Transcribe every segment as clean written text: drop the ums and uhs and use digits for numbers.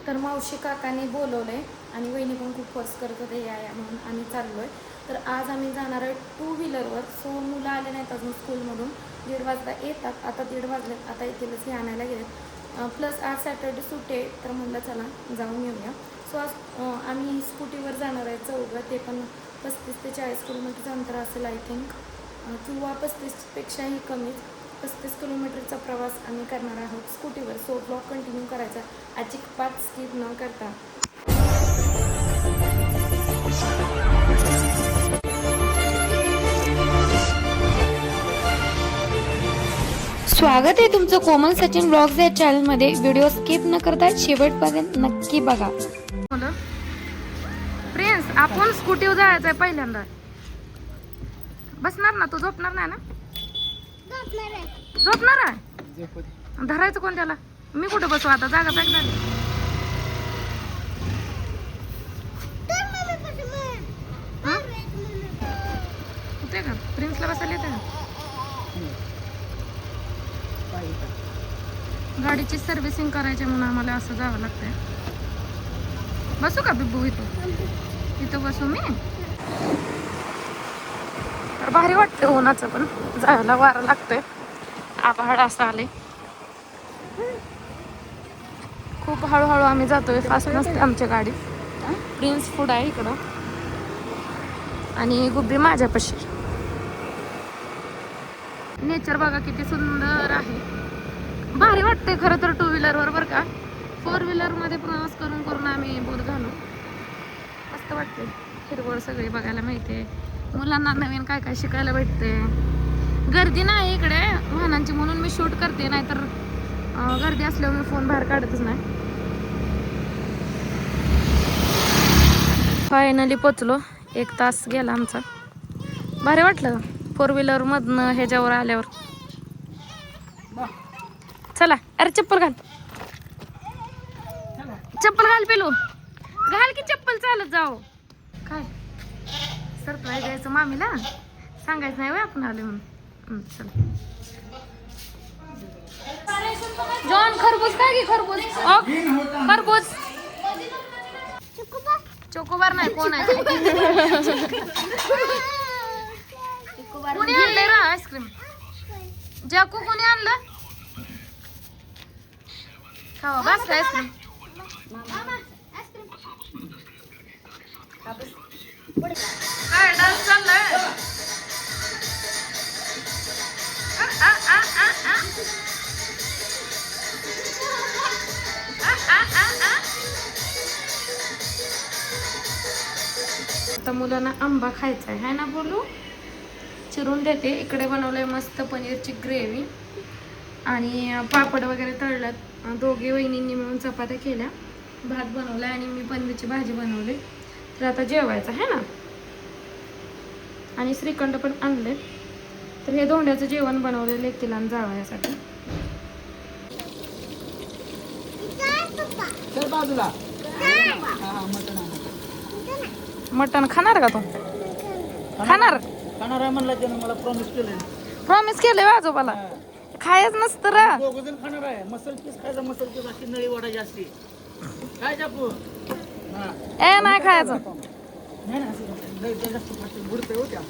तर मावशी काकांनी बोलवलंय आणि वहिनी पण खूप फोर्स करत होते या म्हणून आम्ही चाललोय. तर आज आम्ही जाणार आहे 2 व्हीलरवर. सो मुलं आले नाहीत अजून स्कूलमधून, 1:30 वाजता येतात. आता 1:30 वाजले, आता येतीलच, हे आणायला गेलेत. प्लस आज सॅटर्डे सुट्टी आहे, तर म्हणलं चला जाऊन येऊया. सो आज आम्ही स्कूटीवर जाणार आहे चौघं, ते पण 35 ते 40 किलोमीटरचं अंतर असेल आय थिंक, किंवा 35पेक्षाही कमीच. 35 किलोमीटरचा प्रवास आम्ही करणार आहोत स्कूटीवर. सो ब्लॉग कंटिन्यू करायचा, अजिबात स्किप न करता. स्वागत आहे तुमचं कोमल सचिन ब्लॉग्स या चॅनलमध्ये. व्हिडिओ स्किप न करता शेवटपर्यंत नक्की बघा. प्रिन्स, आपण स्कूटीवर जायचंय पहिल्यांदा. बसणार ना तू? झोपणार नाही ना? झोपणार आहे. धरायचं कोण त्याला? मी कुठं बसू आता? जागा पॅक झाली. होते का प्रिन्सला बसायला येते का? गाडीची सर्व्हिसिंग करायची म्हणून आम्हाला असं जावं लागतंय. बसू का बिब्बू? इथं बसू मी? तर भारी वाटतं उन्हाचं, पण जायला वारं लागतंय. आभाळ असं आले. खूप हळूहळू आम्ही जातोय, फास्ट नसते आमची गाडी. प्रिन्स फूड आहे इकडं आणि गुब्बी माझ्यापाशी. नेचर बघा किती सुंदर आहे. भारी वाटते खरं तर 2 व्हीलरवर, बरं का. 4 व्हीलरमध्ये प्रवास करून करून आम्ही बोर झालो. मस्त वाटते, हिरवळ सगळी बघायला मिळते, मुलांना नवीन काय काय शिकायला भेटते. गर्दी नाही इकडे वाहनांची म्हणून मी शूट करते, नाहीतर गर्दी असल्यावर मी फोन बाहेर काढतच नाही. फायनली पोचलो. 1 तास गेला आमचा. भारी वाटलं 4 व्हीलरमधनं ह्याच्यावर आल्यावर. चला, अरे चप्पल घाल, चप्पल घाल पेलो, घाल की चप्पल, चालत जाओ. काय सरप्राईज द्यायचं मामीला? सांगायचं नाही वय आपण आले म्हणून. चला जॉन, खरबूज काय घे, खरबूज. खरबूज, चोकोबार नाही, कोण आहे? कोणी आणलंय रा आईस्क्रीम? जाकू कोणी आणलं? खावा बस आईस्क्रीम. काय डान्स चाललाय? आता मुलांना आंबा खायचा आहे ना, बोलू चिरून देते. इकडे बनवलंय मस्त पनीरची ग्रेव्ही आणि पापड वगैरे तळल्यात. दोघे वहिनींनी मिळून चपात्या केल्या, भात बनवलाय आणि मी पनीरची भाजी बनवली. तर आता जेवायचं आहे ना. आणि श्रीखंड पण आणले. तर हे धोंड्याचं जेवण बनवलेलं आहे तिला जावयासाठी. मटण खाणार का तू? खाणार म्हणलं मला प्रॉमिस केलं. प्रॉमिस केलंय आजोबाला. खायच नसतं रा. दोघं खाणार आहे. मसल पीस खायचा, मसल पीस अशी नळी वाढायची असते. काय जापू? ए नाही खायचं. नाही ना, जास्त बुडते होत्या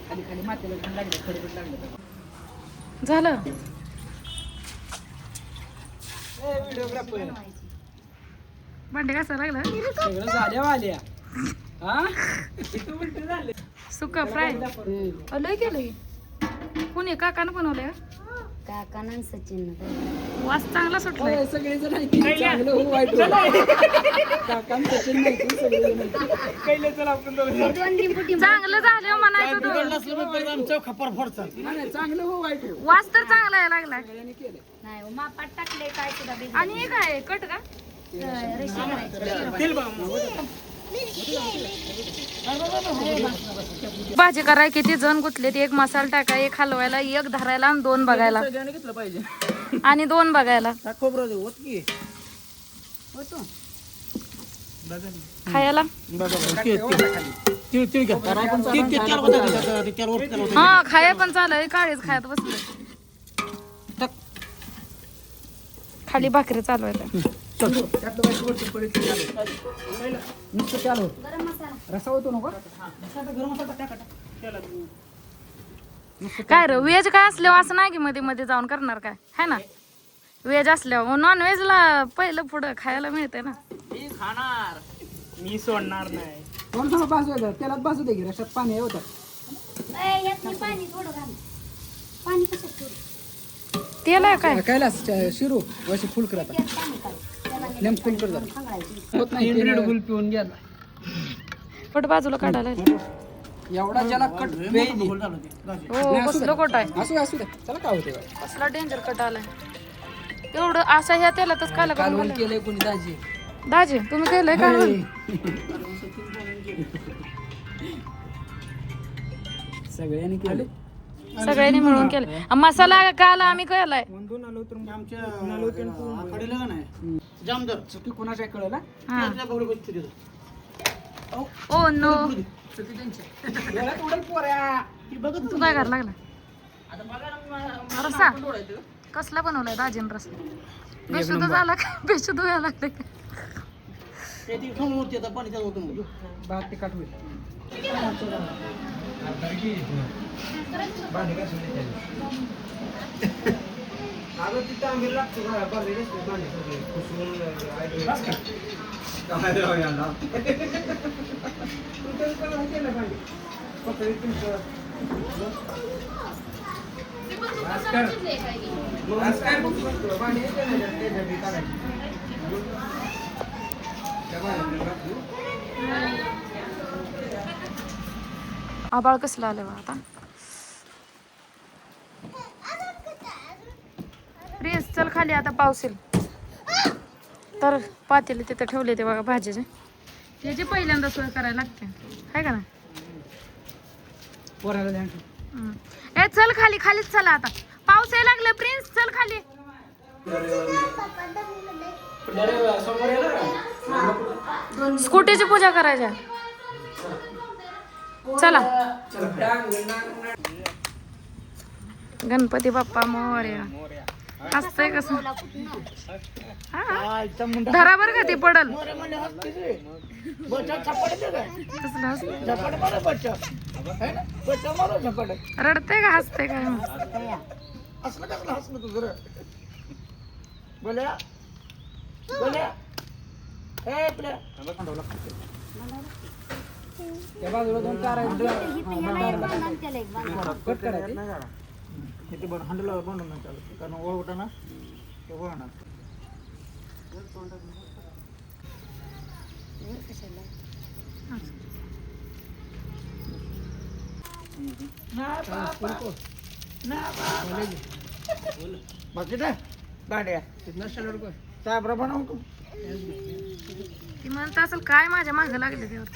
खाली खाली मातीला पण लागले, खडबड लागले. झालं. व्हिडिओग्राफर भांडे घासायला लागलं. सगळं झाल्या वाल्या. हा उलट झाले. सुका फ्राय लय केलंय. कोणी काकानं बनवलंय? काकानं सचिन वास चांगला सुटलाय. सगळे जण चांगलं हो वाईट हो. काकान सचिन माहिती सगळे पहिले चला आपण चांगलं झालं म्हणायचं तो. आमच्या खपर फोडचा नाही, चांगलं हो वाईट हो. वास तर चांगला यायला लागलाय. केलं नाही हो, मापात टाकले काय सुद्धा. आणि हे काय कट का? भाजी कराय किती जण गुतले. एक मसाला टाकाय, एक हलवायला, एक धरायला आणि 2 बघायला. सगळ्यांनी घेतलं पाहिजे आणि 2 बघायला. खोबरं होत की होतो खायला. हा हा खाया पण चालय. काळीच खायत बसले. खाली भाकरी चालू आहे. चल त्यातलं बाई वरती पडीत चालू नुसतं चालू गरम मसाला रसा होतो नको काय रे व्हेज काय असल्यावर असं नाही की मध्ये मध्ये जाऊन करणार काय है ना व्हेज असल्यावर नॉन व्हेजला पहिलं पुढं खायला मिळतंय ना मी खाणार मी सोडणार नाही थोडं थोडं भाजू तेलात भाजू दे की रशात पाणी आहे होतं यात नाही पाणी थोडं घाल पाणी कसं थोडं तेल आहे काय कैलास शिरू वशी फुल करत त्यात पाणी काढ त्याला नेम फुल कर जरा सांगायचं होत नाही रेड बुल पिऊन घ्या पट बाजूला काढायला लागलं. एवढा ज्याला कट वेळ हो कसलं कोट आहे असू दे चला काय होते कसला डेंजर कट आलाय एवढं असं ह्या तेलातच काला कालवण करून केलंय कोणी दाजी दाजी तुम्ही केलंय का सगळ्यांनी केले सगळ्यांनी मिळून केलं मसाला काल आम्ही केलाय जामदार चुकी कोणाच्या कळलं हा ओ नो चुकी त्यांची पोऱ्या तू काय करायला लागला रसा कसला बनवलाय दाजीन रसा बेशुद्ध झाला का बेशुद्ध व्हायला लागले का भात तिखट होईल आबाळ कसलं आलं बा आता प्रिन्स चल खाली आता पाऊस येईल तर पातेले तिथे ठेवले ते बघा भाजीचे त्याची पहिल्यांदा सोय करायला लागते आहे का ना पोराला ध्यान ठेव. ए चल खाली खालीच चला आता पाऊस यायला लागलं प्रिन्स चल खाली स्कूटीची पूजा करायच्या चला गणपती बाप्पा मोरया हसतंय कसं हा. धरा बरं का ते पडल कसलं हसतंय? रडतंय का हसतंय काय त्या बाजूला दोन कार आहेत ह्याला एक बांधा आणि त्याला एक बांधा कट करायचे हंडला बनवून नाही चालत कारण ओळखता ना ते वळणार बाकी काय गाड्या साबरा बनवतो ती म्हणत असेल काय माझ्या मागं लागले तेव्हा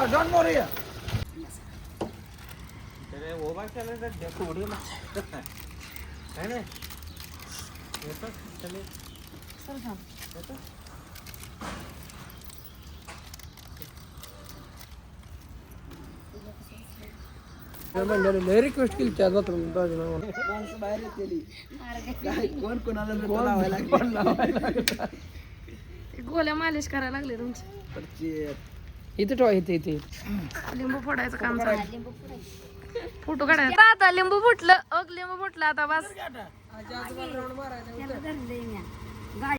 डॉन मोरिया लय रिक्वेस्ट केली त्या बाथरूम माणसं बाहेर येतेली कोण कोणाला ते गोल्या मालिश करायला लागले तुमची इथे ठेवा इथे लिंबू फोडायचं काम चालू फोटो काढायचा आता लिंबू फुटलं लिंबू फुटलं आता बस त्याला धरलंय म्या